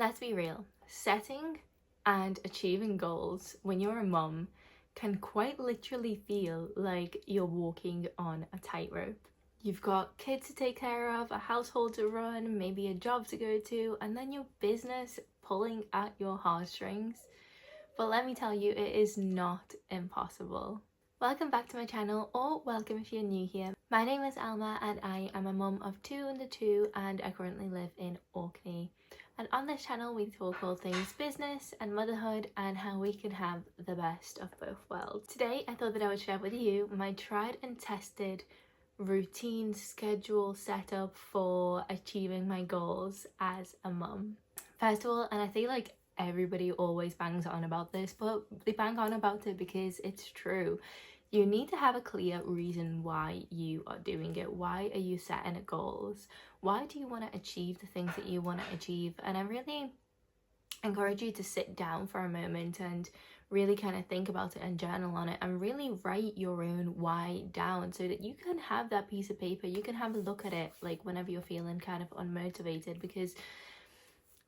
Let's be real, setting and achieving goals when you're a mum can quite literally feel like you're walking on a tightrope. You've got kids to take care of, a household to run, maybe a job to go to, and then your business pulling at your heartstrings. But let me tell you, it is not impossible. Welcome back to my channel, or welcome if you're new here. My name is Alma and I am a mum of two under two, and I currently live in Orkney. And on this channel we talk all things business and motherhood and how we can have the best of both worlds. Today I thought that I would share with you my tried and tested routine schedule setup for achieving my goals as a mum. First of all, and I feel like everybody always bangs on about this, but they bang on about it because it's true. You need to have a clear reason why you are doing it. Why are you setting goals? Why do you want to achieve the things that you want to achieve? And I really encourage you to sit down for a moment and really kind of think about it and journal on it and really write your own why down so that you can have that piece of paper. You can have a look at it like whenever you're feeling kind of unmotivated, because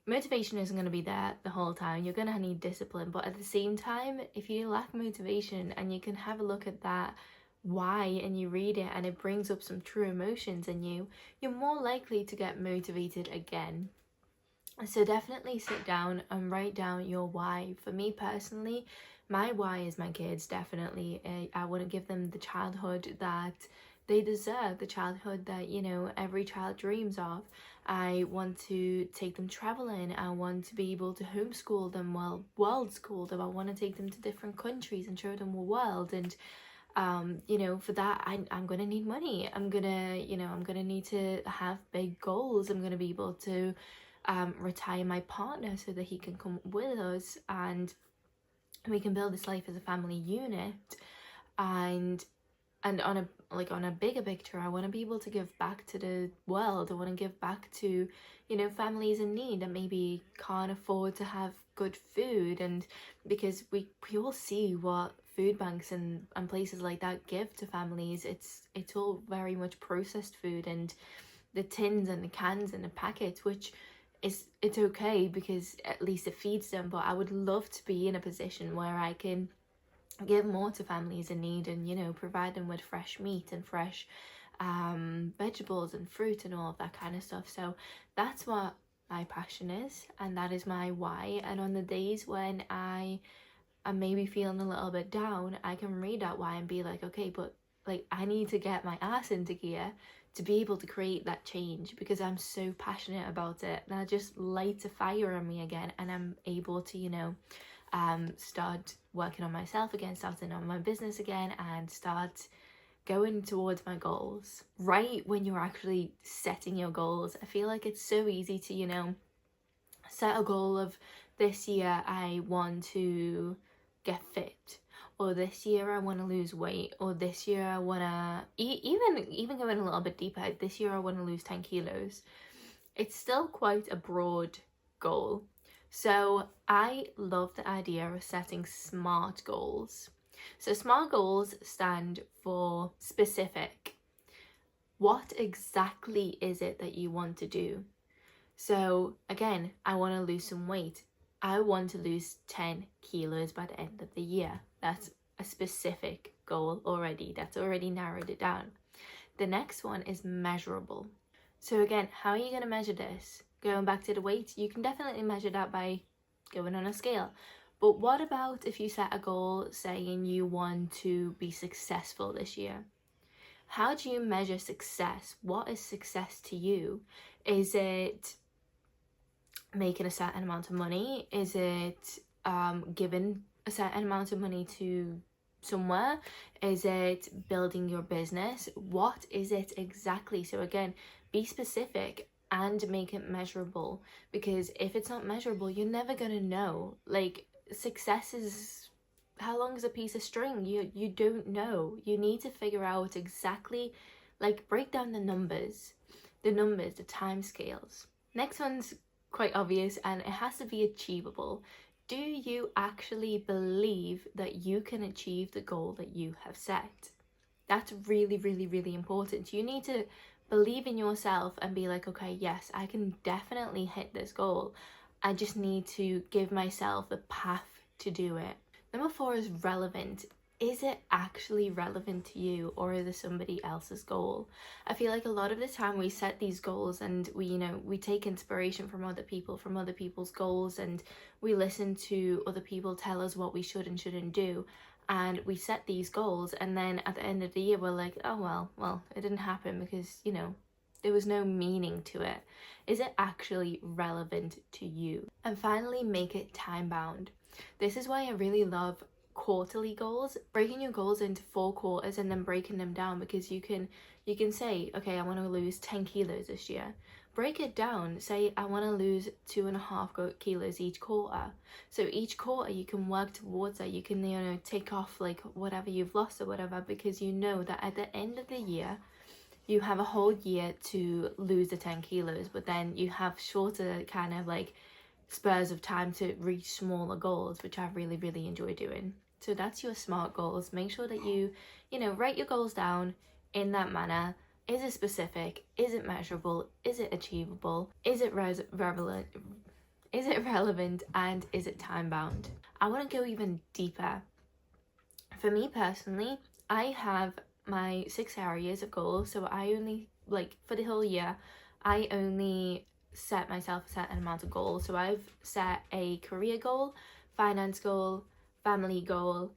motivation isn't going to be there the whole time. You're going to need discipline, but at the same time, if you lack motivation and you can have a look at that why and you read it and it brings up some true emotions in you, you're more likely to get motivated again. So definitely sit down and write down your why. For me personally, my why is my kids. Definitely, I want to give them the childhood that they deserve, the childhood that, you know, every child dreams of. I want to take them traveling. I want to be able to homeschool them, well, world school them. I want to take them to different countries and show them the world. And you know, for that I'm gonna need money. I'm gonna need to have big goals. I'm gonna be able to retire my partner so that he can come with us and we can build this life as a family unit. And on a bigger picture, I want to be able to give back to the world. I want to give back to, you know, families in need that maybe can't afford to have good food. And because we all see what food banks and places like that give to families, it's all very much processed food and the tins and the cans and the packets, which it's okay because at least it feeds them. But I would love to be in a position where I can give more to families in need and, you know, provide them with fresh meat and fresh vegetables and fruit and all of that kind of stuff. So that's what my passion is, and that is my why. And on the days when I'm maybe feeling a little bit down, I can read that why and be like, okay, but like I need to get my ass into gear to be able to create that change, because I'm so passionate about it. And that just lights a fire in me again, and I'm able to, you know, start working on myself again, starting on my business again, and start going towards my goals. Right when you're actually setting your goals, I feel like it's so easy to, you know, set a goal of this year I want to get fit, or this year I want to lose weight, or this year I want to even going a little bit deeper, this year I want to lose 10 kilos. It's still quite a broad goal. So I love the idea of setting SMART goals. So SMART goals stand for specific. What exactly is it that you want to do? So again, I want to lose some weight. I want to lose 10 kilos by the end of the year. That's a specific goal already. That's already narrowed it down. The next one is measurable. So again, how are you going to measure this? Going back to the weight, you can definitely measure that by going on a scale. But what about if you set a goal saying you want to be successful this year? How do you measure success? What is success to you? Is it making a certain amount of money? Is it giving a certain amount of money to somewhere? Is it building your business? What is it exactly? So again, be specific and make it measurable, because if it's not measurable, you're never gonna know. Like, success is, how long is a piece of string? You don't know. You need to figure out exactly, like, break down the numbers, the time scales. Next one's quite obvious, and it has to be achievable. Do you actually believe that you can achieve the goal that you have set? That's really, really, really important. You need to believe in yourself and be like, okay, yes, I can definitely hit this goal. I just need to give myself the path to do it. Number 4 is relevant. Is it actually relevant to you, or is it somebody else's goal? I feel like a lot of the time we set these goals and we take inspiration from other people, from other people's goals, and we listen to other people tell us what we should and shouldn't do. And we set these goals, and then at the end of the year we're like, oh well, it didn't happen because there was no meaning to it. Is it actually relevant to you? And finally, make it time bound. This is why I really love quarterly goals, breaking your goals into 4 quarters and then breaking them down, because you can say, okay, I want to lose 10 kilos this year. Break it down, say I want to lose 2.5 kilos each quarter. So each quarter you can work towards that. You can take off like whatever you've lost or whatever, because you know that at the end of the year you have a whole year to lose the 10 kilos, but then you have shorter kind of like spurs of time to reach smaller goals, which I really, really enjoy doing. So that's your SMART goals. Make sure that you write your goals down in that manner. Is it specific? Is it measurable? Is it achievable? Is it relevant? Is it relevant? And is it time bound? I want to go even deeper. For me personally, I have my 6 areas of goals. So I only, for the whole year, I only set myself a certain amount of goals. So I've set a career goal, finance goal, family goal,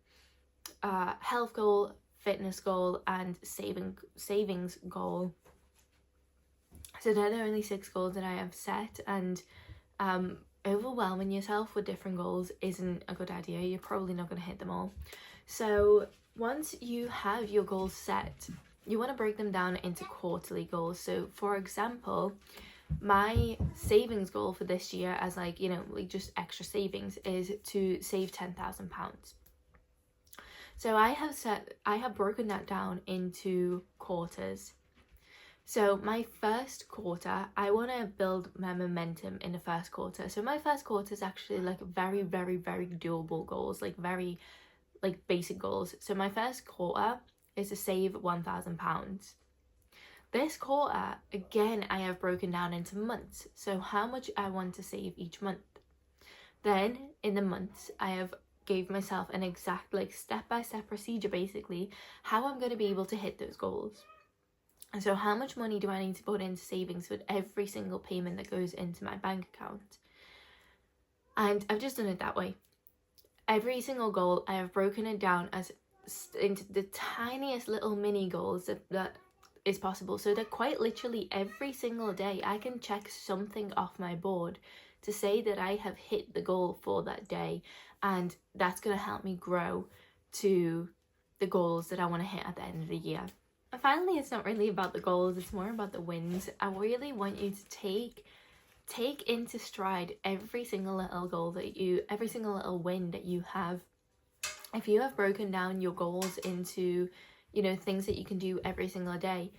health goal, fitness goal, and savings goal. So they're the only 6 goals that I have set, and overwhelming yourself with different goals isn't a good idea. You're probably not going to hit them all. So once you have your goals set, you want to break them down into quarterly goals. So for example, my savings goal for this year, as just extra savings, is to save £10,000. So I have broken that down into quarters. So my first quarter, I want to build my momentum in the first quarter. So my first quarter is actually very, very, very doable goals, very basic goals. So my first quarter is to save £1,000. This quarter, again, I have broken down into months. So how much I want to save each month. Then in the months, I have gave myself an exact step-by-step procedure, basically, how I'm going to be able to hit those goals. And so how much money do I need to put into savings with every single payment that goes into my bank account? And I've just done it that way. Every single goal, I have broken it down into the tiniest little mini goals that is possible, so that quite literally every single day I can check something off my board to say that I have hit the goal for that day, and that's going to help me grow to the goals that I want to hit at the end of the year. And finally, it's not really about the goals, it's more about the wins. I really want you to take into stride every single little goal every single little win that you have. If you have broken down your goals into things that you can do every single day,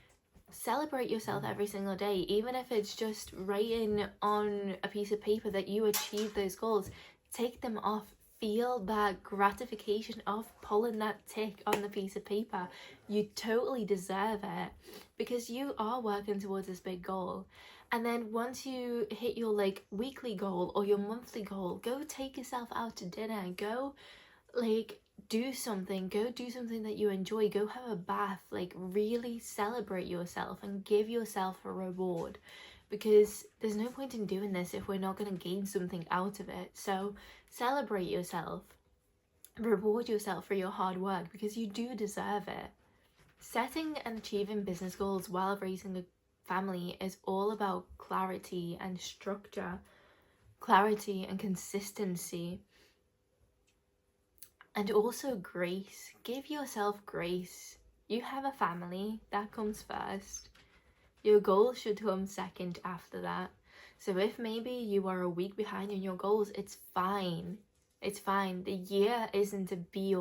celebrate yourself every single day, even if it's just writing on a piece of paper that you achieved those goals. Take them off. Feel that gratification of pulling that tick on the piece of paper. You totally deserve it, because you are working towards this big goal. And then once you hit your weekly goal or your monthly goal, go take yourself out to dinner. Go do something that you enjoy. Go have a bath. Really celebrate yourself and give yourself a reward, because there's no point in doing this if we're not going to gain something out of it. So celebrate yourself, reward yourself for your hard work, because you do deserve it. Setting and achieving business goals while raising a family is all about clarity and structure, clarity and consistency. And also grace. Give yourself grace. You have a family, that comes first. Your goals should come second after that. So if maybe you are a week behind in your goals, it's fine. It's fine. The year isn't a be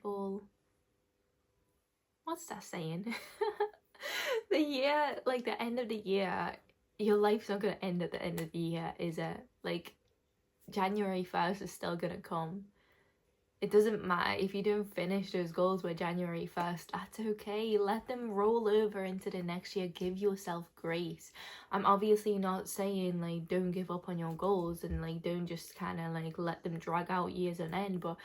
all. What's that saying? The year, the end of the year, your life's not going to end at the end of the year, is it? January 1st is still gonna come. It doesn't matter if you don't finish those goals by January 1st, that's okay. Let them roll over into the next year. Give yourself grace. I'm obviously not saying like don't give up on your goals and like don't just kind of like let them drag out years on end, but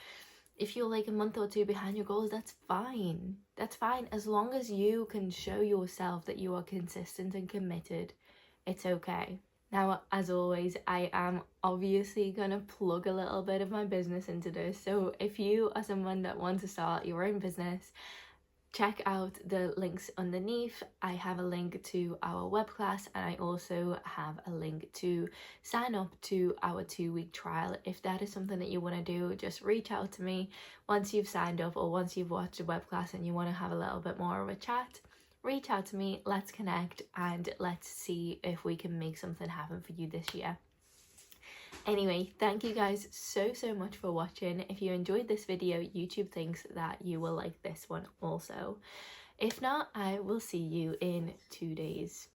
if you're like a month or two behind your goals, that's fine. That's fine. As long as you can show yourself that you are consistent and committed, it's okay. Now, as always, I am obviously gonna plug a little bit of my business into this. So if you are someone that wants to start your own business, check out the links underneath. I have a link to our web class, and I also have a link to sign up to our 2-week trial. If that is something that you want to do, just reach out to me once you've signed up or once you've watched the web class and you want to have a little bit more of a chat. Reach out to me, let's connect, and let's see if we can make something happen for you this year. Anyway, thank you guys so much for watching. If you enjoyed this video, YouTube thinks that you will like this one also. If not, I will see you in 2 days.